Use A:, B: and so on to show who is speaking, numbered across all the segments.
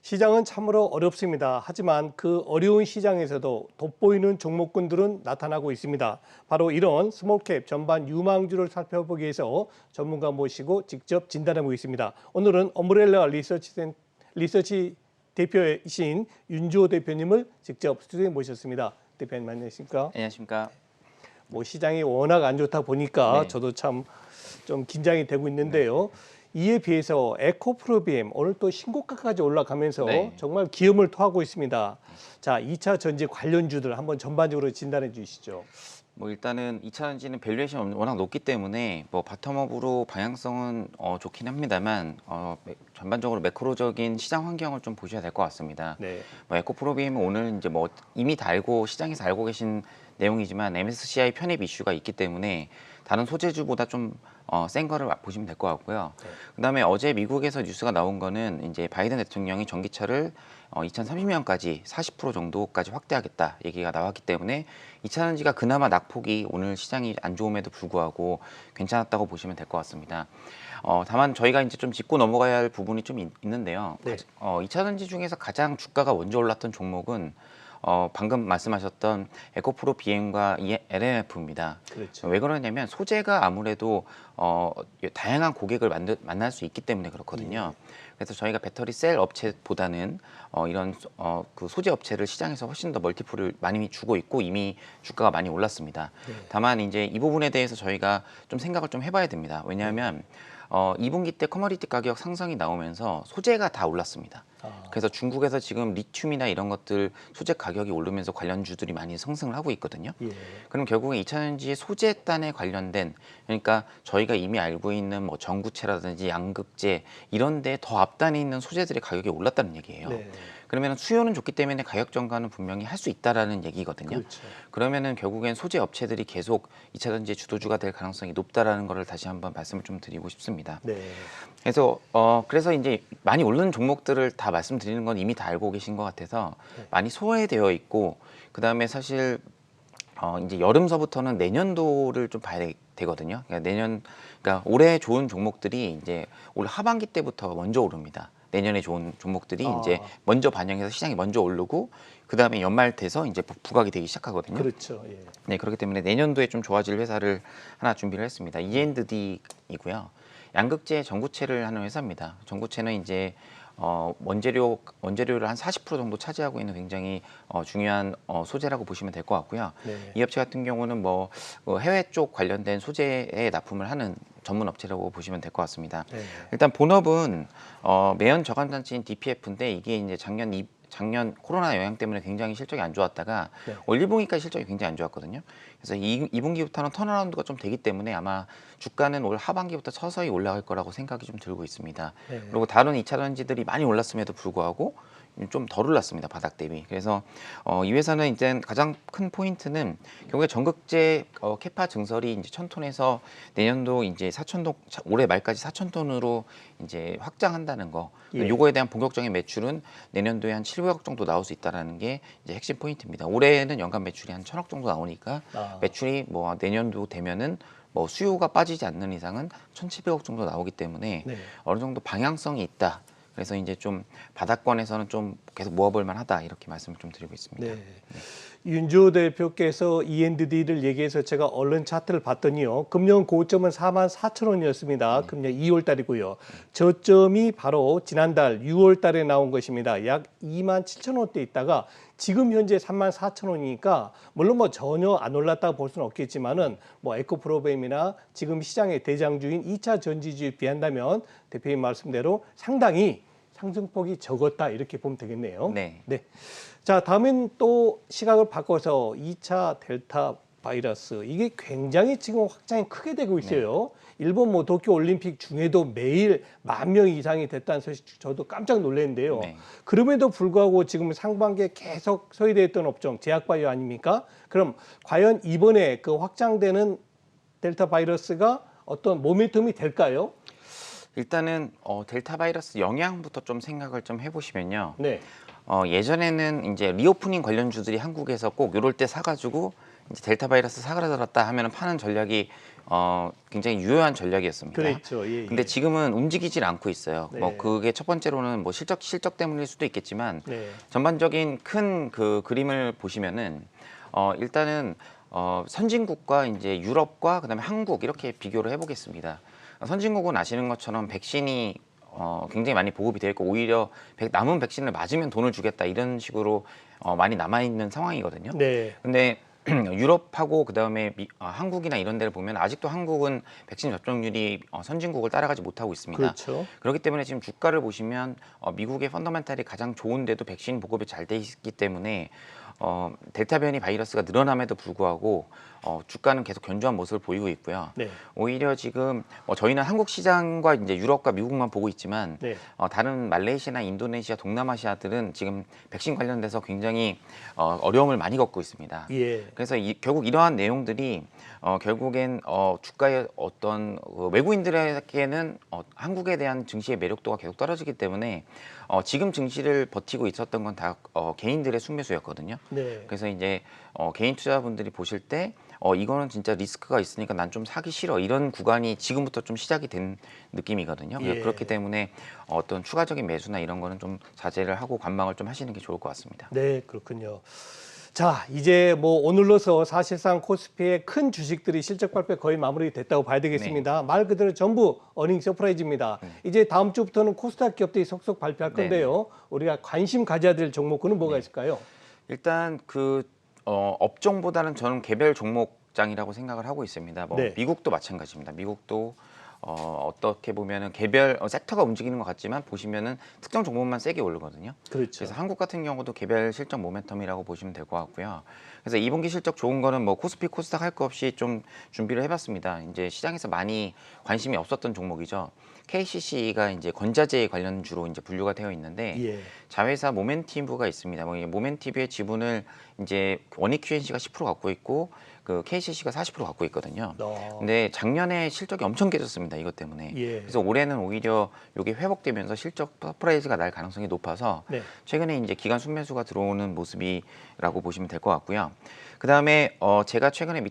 A: 시장은 참으로 어렵습니다. 하지만 그 어려운 시장에서도 돋보이는 종목군들은 나타나고 있습니다. 바로 이런 스몰캡 전반 유망주를 살펴보기 위해서 전문가 모시고 직접 진단해 보겠습니다. 오늘은 엄브렐라 리서치 대표이신 윤주호 대표님을 직접 스튜디오에 모셨습니다. 대표님 안녕하십니까?
B: 안녕하십니까?
A: 시장이 워낙 안 좋다 보니까
B: 네.
A: 저도 참 좀 긴장이 되고 있는데요. 이에 비해서 에코프로비엠 오늘 또 신고가까지 올라가면서
B: 네.
A: 정말 기염을 토하고 있습니다. 자, 2차 전지 관련주들 한번 전반적으로 진단해 주시죠.
B: 일단은 2차 전지는 밸류에이션이 워낙 높기 때문에 바텀업으로 방향성은 좋긴 합니다만 전반적으로 매크로적인 시장 환경을 좀 보셔야 될 것 같습니다.
A: 네.
B: 에코프로비엠은 오늘 이제 이미 다 알고 시장에서 알고 계신 내용이지만 MSCI 편입 이슈가 있기 때문에 다른 소재주보다 좀 센 거를 보시면 될 것 같고요.
A: 네.
B: 그다음에 어제 미국에서 뉴스가 나온 거는 이제 바이든 대통령이 전기차를 2030년까지 40% 정도까지 확대하겠다 얘기가 나왔기 때문에 2차 전지가 그나마 낙폭이 오늘 시장이 안 좋음에도 불구하고 괜찮았다고 보시면 될 것 같습니다. 다만 저희가 이제 좀 짚고 넘어가야 할 부분이 좀 있는데요.
A: 네.
B: 2차 전지 중에서 가장 주가가 먼저 올랐던 종목은 방금 말씀하셨던 에코프로 BM과 LMF입니다.
A: 그렇죠.
B: 왜 그러냐면 소재가 아무래도 다양한 고객을 만날 수 있기 때문에 그렇거든요. 그래서 저희가 배터리 셀 업체보다는 이런 그 소재 업체를 시장에서 훨씬 더 멀티플을 많이 주고 있고 이미 주가가 많이 올랐습니다.
A: 네.
B: 다만 이제 이 부분에 대해서 저희가 좀 생각을 좀 해봐야 됩니다. 왜냐하면 2분기 때 커머디티 가격 상승이 나오면서 소재가 다 올랐습니다. 그래서 중국에서 지금 리튬이나 이런 것들 소재 가격이 오르면서 관련주들이 많이 상승을 하고 있거든요.
A: 예.
B: 그럼 결국에 2차 전지 소재단에 관련된 그러니까 저희가 이미 알고 있는 전구체라든지 양극재 이런 데 더 앞단에 있는 소재들의 가격이 올랐다는 얘기예요.
A: 네.
B: 그러면 수요는 좋기 때문에 가격 전가는 분명히 할 수 있다라는 얘기거든요.
A: 그렇죠.
B: 그러면은 결국엔 소재 업체들이 계속 2차 전지의 주도주가 될 가능성이 높다라는 거를 다시 한번 말씀을 좀 드리고 싶습니다.
A: 네.
B: 그래서 이제 많이 오르는 종목들을 다 말씀드리는 건 이미 다 알고 계신 것 같아서 많이 소외되어 있고 그다음에 사실 이제 여름서부터는 내년도를 좀 봐야 되거든요. 그러니까 올해 좋은 종목들이 이제 올 하반기 때부터 먼저 오릅니다. 내년에 좋은 종목들이 이제 먼저 반영해서 시장이 먼저 오르고 그다음에 연말 돼서 이제 부각이 되기 시작하거든요.
A: 그렇죠. 예.
B: 네, 그렇기 때문에 내년도에 좀 좋아질 회사를 하나 준비를 했습니다. E&D이고요. 양극재 전구체를 하는 회사입니다. 전구체는 이제 원재료를 한 40% 정도 차지하고 있는 굉장히 중요한 소재라고 보시면 될 것 같고요.
A: 네.
B: 이 업체 같은 경우는 해외 쪽 관련된 소재에 납품을 하는 전문 업체라고 보시면 될 것 같습니다.
A: 네.
B: 일단 본업은 매연 저감장치인 DPF인데 이게 이제 작년 코로나 영향 때문에 굉장히 실적이 안 좋았다가
A: 네.
B: 올 1분기까지 실적이 굉장히 안 좋았거든요. 그래서 2분기부터는 턴어라운드가 좀 되기 때문에 아마 주가는 올 하반기부터 서서히 올라갈 거라고 생각이 좀 들고 있습니다.
A: 네.
B: 그리고 다른 2차 전지들이 많이 올랐음에도 불구하고 좀 덜 올랐습니다. 바닥 대비. 그래서 이 회사는 이제 가장 큰 포인트는 결국에 전극재 캐파 증설이 이제 1,000톤에서 내년도 이제 4,000톤 올해 말까지 4,000톤으로 이제 확장한다는 거.
A: 예.
B: 요거에 대한 본격적인 매출은 내년도에 한 700억 정도 나올 수 있다라는 게 이제 핵심 포인트입니다. 올해는 연간 매출이 한 1,000억 정도 나오니까 매출이 내년도 되면은 수요가 빠지지 않는 이상은 1,700억 정도 나오기 때문에
A: 네.
B: 어느 정도 방향성이 있다. 그래서 이제 좀 바닥권에서는 좀 계속 모아볼 만하다 이렇게 말씀을 좀 드리고 있습니다.
A: 네. 윤주호 대표께서 E&D를 얘기해서 제가 얼른 차트를 봤더니요. 금년 고점은 44,000원이었습니다. 금년 2월 달이고요. 저점이 바로 지난달 6월 달에 나온 것입니다. 약 27,000원대 있다가 지금 현재 34,000원이니까 물론 전혀 안 올랐다고 볼 수는 없겠지만은 에코프로비엠이나 지금 시장의 대장주인 2차 전지주에 비한다면 대표님 말씀대로 상당히 상승폭이 적었다 이렇게 보면 되겠네요.
B: 네.
A: 네. 자, 다음엔 또 시각을 바꿔서 2차 델타 바이러스 이게 굉장히 지금 확장이 크게 되고 있어요. 일본 도쿄 올림픽 중에도 매일 10,000명 이상이 됐다는 소식 저도 깜짝 놀랐는데요.
B: 네.
A: 그럼에도 불구하고 지금 상반기에 계속 소외됐던 업종 제약바이오 아닙니까? 그럼 과연 이번에 그 확장되는 델타 바이러스가 어떤 모멘텀이 될까요?
B: 일단은 델타 바이러스 영향부터 좀 생각을 좀 해보시면요.
A: 네.
B: 예전에는 이제 리오프닝 관련주들이 한국에서 꼭 이럴 때 사가지고 이제 델타 바이러스 사그라들었다 하면은 파는 전략이 굉장히 유효한 전략이었습니다.
A: 그랬죠. 예, 예.
B: 근데 지금은 움직이질 않고 있어요.
A: 네.
B: 뭐 그게 첫 번째로는 뭐 실적 때문일 수도 있겠지만
A: 네.
B: 전반적인 큰 그 그림을 보시면은 일단은 선진국과 이제 유럽과 그다음에 한국 이렇게 비교를 해보겠습니다. 선진국은 아시는 것처럼 백신이 굉장히 많이 보급이 되어 있고 오히려 남은 백신을 맞으면 돈을 주겠다 이런 식으로 많이 남아 있는 상황이거든요.
A: 네.
B: 근데 유럽하고 그다음에 한국이나 이런 데를 보면 아직도 한국은 백신 접종률이 선진국을 따라가지 못하고 있습니다.
A: 그렇죠.
B: 그렇기 때문에 지금 주가를 보시면 미국의 펀더멘탈이 가장 좋은데도 백신 보급이 잘 돼 있기 때문에 델타 변이 바이러스가 늘어남에도 불구하고 주가는 계속 견조한 모습을 보이고 있고요.
A: 네.
B: 오히려 지금 저희는 한국 시장과 이제 유럽과 미국만 보고 있지만
A: 네.
B: 다른 말레이시아나 인도네시아, 동남아시아들은 지금 백신 관련돼서 굉장히 어려움을 많이 겪고 있습니다.
A: 예.
B: 그래서 결국 이러한 내용들이 결국엔 주가의 어떤 외국인들에게는 한국에 대한 증시의 매력도가 계속 떨어지기 때문에 지금 증시를 버티고 있었던 건 다 개인들의 순매수였거든요.
A: 네.
B: 그래서 이제 개인 투자분들이 보실 때 이거는 진짜 리스크가 있으니까 난 좀 사기 싫어 이런 구간이 지금부터 좀 시작이 된 느낌이거든요.
A: 예.
B: 그렇기 때문에 어떤 추가적인 매수나 이런 거는 좀 자제를 하고 관망을 좀 하시는 게 좋을 것 같습니다.
A: 네, 그렇군요. 자, 이제 뭐 오늘로서 사실상 코스피의 큰 주식들이 실적 발표 거의 마무리됐다고 봐야 되겠습니다. 말 그대로 전부 어닝 서프라이즈입니다. 이제 다음 주부터는 코스닥 기업들이 속속 발표할 건데요. 우리가 관심 가져야 될 종목군은 뭐가 있을까요?
B: 일단 업종보다는 저는 개별 종목장이라고 생각을 하고 있습니다. 뭐
A: 네.
B: 미국도 마찬가지입니다. 미국도 어떻게 보면은 개별 섹터가 움직이는 것 같지만 보시면은 특정 종목만 세게 오르거든요.
A: 그렇죠.
B: 그래서 한국 같은 경우도 개별 실적 모멘텀이라고 보시면 될 것 같고요. 그래서 2분기 실적 좋은 거는 뭐 코스피, 코스닥 할 거 없이 좀 준비를 해봤습니다. 이제 시장에서 많이 관심이 없었던 종목이죠. KCC가 이제 건자재 관련주로 이제 분류가 되어 있는데
A: 예.
B: 자회사 모멘티브가 있습니다. 뭐 모멘티브의 지분을 이제 원익 QNC가 10% 갖고 있고 그 KCC가 40% 갖고 있거든요. 근데 작년에 실적이 엄청 깨졌습니다. 이것 때문에.
A: 예.
B: 그래서 올해는 오히려 이게 회복되면서 실적 서프라이즈가 날 가능성이 높아서
A: 네.
B: 최근에 이제 기관 순매수가 들어오는 모습이라고 보시면 될 것 같고요. 그다음에 제가 최근에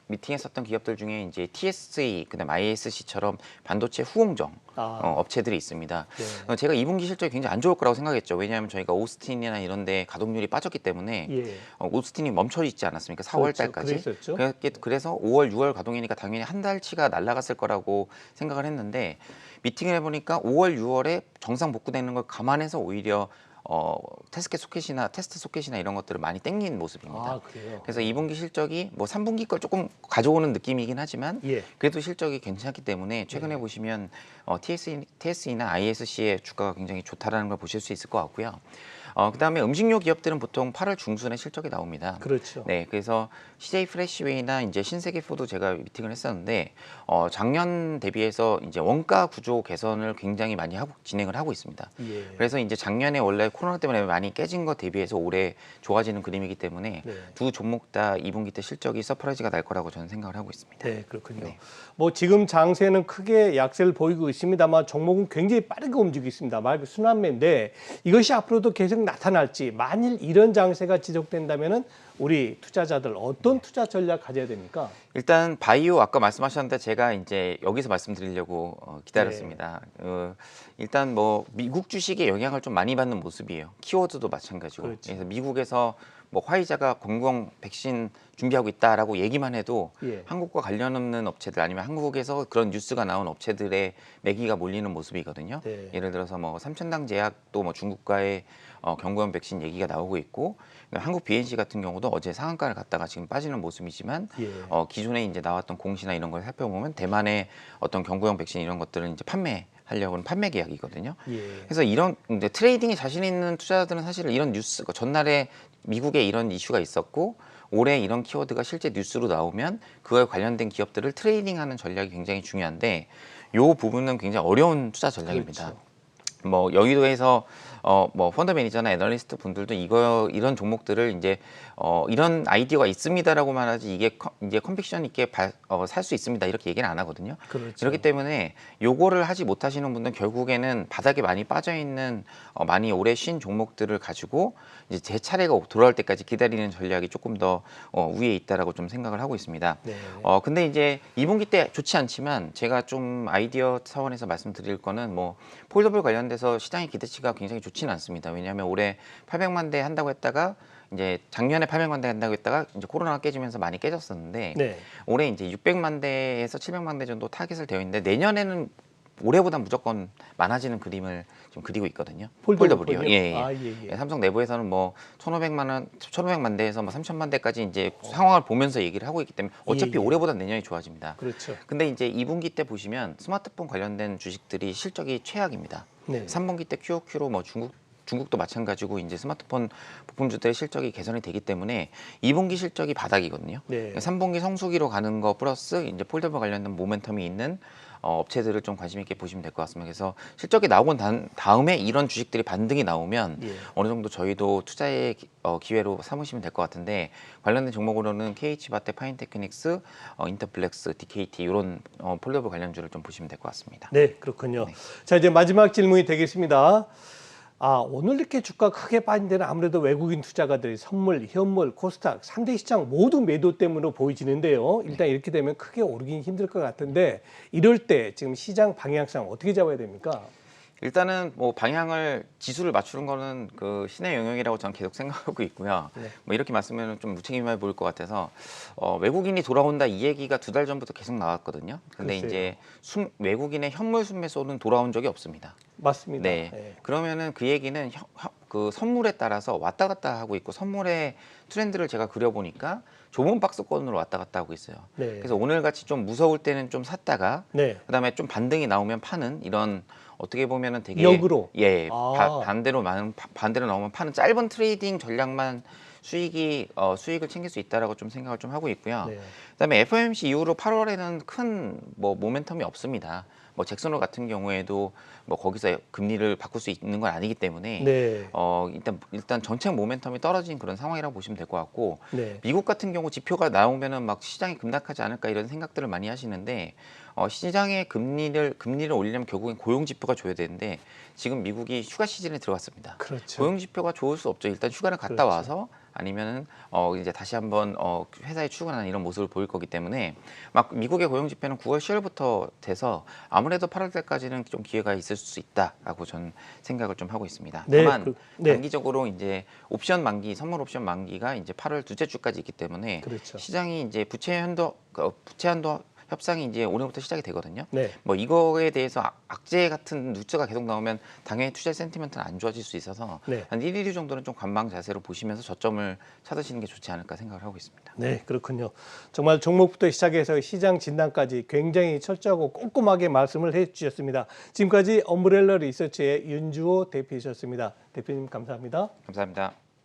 B: 미팅했었던 기업들 중에 이제 TSE, 그다음 ISC처럼 반도체 후공정 업체들이 있습니다.
A: 네.
B: 제가 2분기 실적이 굉장히 안 좋을 거라고 생각했죠. 왜냐하면 저희가 오스틴이나 이런 데 가동률이 빠졌기 때문에
A: 예.
B: 오스틴이 멈춰 있지 않았습니까? 4월 달까지.
A: 그랬었죠.
B: 그래서 5월, 6월 가동이니까 당연히 한 달치가 날아갔을 거라고 생각을 했는데 미팅을 해보니까 5월, 6월에 정상 복구되는 걸 감안해서 오히려 테스트 소켓이나 이런 것들을 많이 땡긴 모습입니다.
A: 아, 그래요?
B: 그래서 2분기 실적이 뭐 3분기 걸 조금 가져오는 느낌이긴 하지만
A: 예.
B: 그래도 실적이 괜찮기 때문에 최근에 보시면 TSE나 ISC의 주가가 굉장히 좋다라는 걸 보실 수 있을 것 같고요. 그다음에 음식료 기업들은 보통 8월 중순에 실적이 나옵니다.
A: 그렇죠.
B: 네, 그래서 CJ 프레시웨이나 이제 신세계푸드 제가 미팅을 했었는데 작년 대비해서 이제 원가 구조 개선을 굉장히 많이 진행을 하고 있습니다.
A: 예.
B: 그래서 이제 작년에 원래 코로나 때문에 많이 깨진 것 대비해서 올해 좋아지는 그림이기 때문에
A: 네.
B: 두 종목 다 2분기 때 실적이 서프라이즈가 날 거라고 저는 생각을 하고 있습니다.
A: 네, 그렇군요.
B: 네.
A: 뭐 지금 장세는 크게 약세를 보이고 있습니다만 종목은 굉장히 빠르게 움직이고 있습니다. 말 그대로 순환매인데 이것이 앞으로도 계속 나타날지 만일 이런 장세가 지속된다면은 우리 투자자들 어떤 투자 전략 가져야 됩니까?
B: 일단 바이오 아까 말씀하셨는데 제가 이제 여기서 말씀드리려고 기다렸습니다. 일단 뭐 미국 주식의 영향을 좀 많이 받는 모습이에요. 키워드도 마찬가지고.
A: 그렇죠.
B: 그래서 미국에서 뭐 화이자가 공공 백신 준비하고 있다라고 얘기만 해도
A: 예.
B: 한국과 관련 없는 업체들 아니면 한국에서 그런 뉴스가 나온 업체들의 매기가 몰리는 모습이거든요.
A: 네.
B: 예를 들어서 뭐 삼천당 제약도 뭐 중국과의 경구용 백신 얘기가 나오고 있고 한국 BNC 같은 경우도 어제 상한가를 갔다가 지금 빠지는 모습이지만
A: 예.
B: 기존에 이제 나왔던 공시나 이런 걸 살펴보면 대만의 어떤 경구용 백신 이런 것들은 이제 판매하려고 하는 판매 계약이거든요.
A: 예.
B: 그래서 이런 이제 트레이딩에 자신 있는 투자자들은 사실 이런 뉴스 전날에 미국에 이런 이슈가 있었고 올해 이런 키워드가 실제 뉴스로 나오면 그거에 관련된 기업들을 트레이딩하는 전략이 굉장히 중요한데 이 부분은 굉장히 어려운 투자 전략입니다.
A: 그렇죠.
B: 뭐 여의도에서 뭐 펀드 매니저나 애널리스트 분들도 이런 종목들을 이제 이런 아이디어가 있습니다라고 말하지 이게 이제 컨빅션 있게 살 수 있습니다 이렇게 얘기는 안 하거든요.
A: 그렇죠.
B: 그렇기 때문에 요거를 하지 못하시는 분들은 결국에는 바닥에 많이 빠져 있는 많이 오래 쉰 종목들을 가지고 이제 제 차례가 돌아올 때까지 기다리는 전략이 조금 더 위에 있다라고 좀 생각을 하고 있습니다.
A: 네.
B: 근데 이제 2분기 때 좋지 않지만 제가 좀 아이디어 차원에서 말씀드릴 거는 뭐 폴더블 관련돼서 시장의 기대치가 굉장히 좋지는 않습니다. 왜냐하면 올해 800만 대 한다고 했다가 이제 작년에 800만 대 한다고 했다가 이제 코로나가 깨지면서 많이 깨졌었는데
A: 네.
B: 올해 이제 600만 대에서 700만 대 정도 타겟을 되어 있는데 내년에는 올해보다 무조건 많아지는 그림을 좀 그리고 있거든요. 폴더블이요. 예, 예.
A: 아, 예, 예.
B: 삼성 내부에서는 뭐 1,500만 대에서 뭐 3,000만 대까지 이제 상황을 보면서 얘기를 하고 있기 때문에 어차피
A: 예, 예.
B: 올해보다 내년이 좋아집니다.
A: 그렇죠.
B: 근데 이제 2분기 때 보시면 스마트폰 관련된 주식들이 실적이 최악입니다.
A: 네.
B: 3분기 때 QOQ로 뭐 중국도 마찬가지고 이제 스마트폰 부품주들의 실적이 개선이 되기 때문에 2분기 실적이 바닥이거든요.
A: 네.
B: 3분기 성수기로 가는 거 플러스 이제 폴더블 관련된 모멘텀이 있는 업체들을 좀 관심 있게 보시면 될 것 같습니다. 그래서 실적이 나오고 다음에 이런 주식들이 반등이 나오면
A: 예.
B: 어느 정도 저희도 투자의 기회로 삼으시면 될 것 같은데 관련된 종목으로는 KH바테, 파인테크닉스, 인터플렉스, DKT 이런 폴더블 관련주를 좀 보시면 될 것 같습니다.
A: 네, 그렇군요.
B: 네.
A: 자, 이제 마지막 질문이 되겠습니다. 오늘 이렇게 주가 크게 빠진 데는 아무래도 외국인 투자가들이 선물, 현물, 코스닥 3대 시장 모두 매도 때문으로 보여지는데요. 일단 이렇게 되면 크게 오르긴 힘들 것 같은데 이럴 때 지금 시장 방향성 어떻게 잡아야 됩니까?
B: 일단은 뭐 방향을 지수를 맞추는 거는 그 신의 영역이라고 저는 계속 생각하고 있고요.
A: 네.
B: 뭐 이렇게 말씀하면 좀 무책임해 보일 것 같아서 외국인이 돌아온다 이 얘기가 2달 전부터 계속 나왔거든요. 근데
A: 글쎄요.
B: 이제 외국인의 현물 순매수는 돌아온 적이 없습니다.
A: 맞습니다.
B: 네.
A: 네.
B: 그러면은 그 얘기는 그 선물에 따라서 왔다 갔다 하고 있고 선물의 트렌드를 제가 그려보니까 좁은 박스권으로 왔다 갔다 하고 있어요.
A: 네.
B: 그래서 오늘 같이 좀 무서울 때는 좀 샀다가
A: 네.
B: 그다음에 좀 반등이 나오면 파는 이런 어떻게 보면은 되게
A: 역으로.
B: 예
A: 아.
B: 반대로 나오면 파는 짧은 트레이딩 전략만 수익을 챙길 수 있다라고 좀 생각을 좀 하고 있고요.
A: 네.
B: 그다음에 FOMC 이후로 8월에는 큰 뭐 모멘텀이 없습니다. 뭐 잭슨홀 같은 경우에도 뭐 거기서 금리를 바꿀 수 있는 건 아니기 때문에
A: 네.
B: 일단 전체 모멘텀이 떨어진 그런 상황이라고 보시면 될 것 같고
A: 네.
B: 미국 같은 경우 지표가 나오면은 막 시장이 급락하지 않을까 이런 생각들을 많이 하시는데 시장의 금리를 올리려면 결국엔 고용 지표가 줘야 되는데 지금 미국이 휴가 시즌에 들어갔습니다.
A: 그렇죠.
B: 고용 지표가 좋을 수 없죠. 일단 휴가를 갔다
A: 그렇죠.
B: 와서 아니면은 이제 다시 한번 회사에 출근하는 이런 모습을 보일 거기 때문에 막 미국의 고용 지표는 9월 10월부터 돼서 아무래도 8월 때까지는 좀 기회가 있을 수 있다라고 저는 생각을 좀 하고 있습니다.
A: 네,
B: 다만
A: 네.
B: 단기적으로 이제 선물 옵션 만기가 이제 8월 둘째 주까지 있기 때문에
A: 그렇죠.
B: 시장이 이제 부채 한도 협상이 이제 오늘부터 시작이 되거든요.
A: 네.
B: 뭐 이거에 대해서 악재 같은 뉴스가 계속 나오면 당연히 투자 센티멘트는 안 좋아질 수 있어서
A: 네.
B: 한 1, 2주 정도는 좀 관망 자세로 보시면서 저점을 찾으시는 게 좋지 않을까 생각을 하고 있습니다.
A: 네, 그렇군요. 정말 종목부터 시작해서 시장 진단까지 굉장히 철저하고 꼼꼼하게 말씀을 해주셨습니다. 지금까지 엄브렐러 리서치의 윤주호 대표이셨습니다. 대표님 감사합니다.
B: 감사합니다.